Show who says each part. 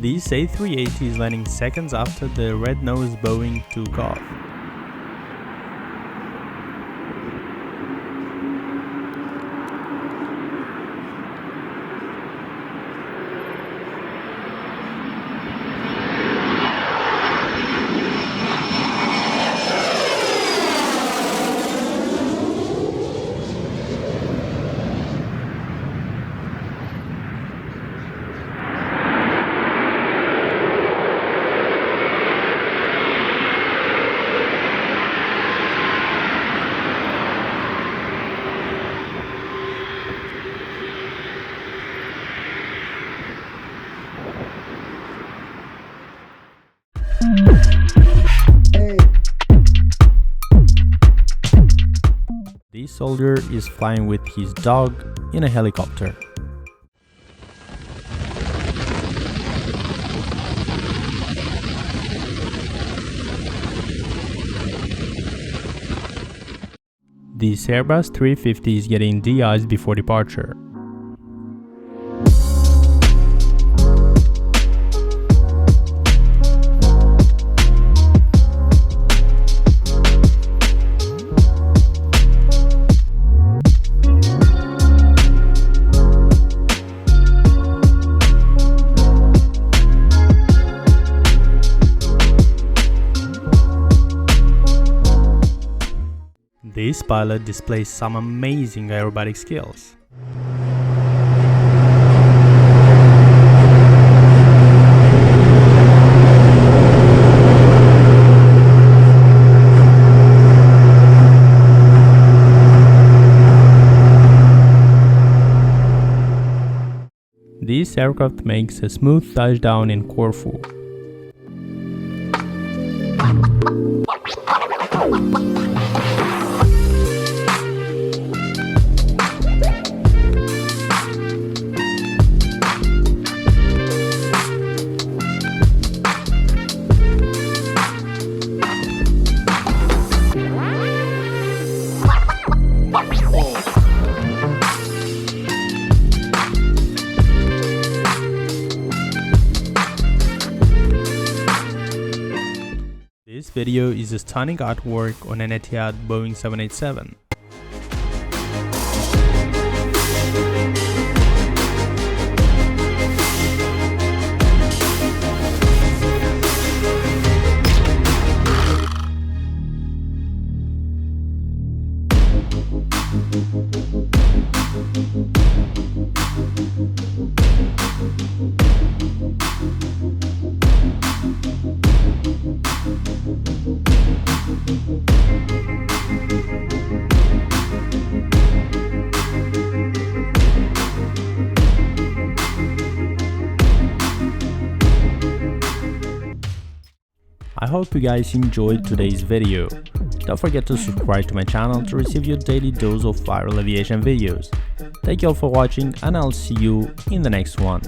Speaker 1: This A380 is landing seconds after the red-nosed Boeing took off. This soldier is flying with his dog in a helicopter. This Airbus 350 is getting de-iced before departure. This pilot displays some amazing aerobatic skills. This aircraft makes a smooth touchdown in Corfu. This video is a stunning artwork on an Etihad Boeing 787. I hope you guys enjoyed today's video. Don't forget to subscribe to my channel to receive your daily dose of viral aviation videos. Thank you all for watching and I'll see you in the next one.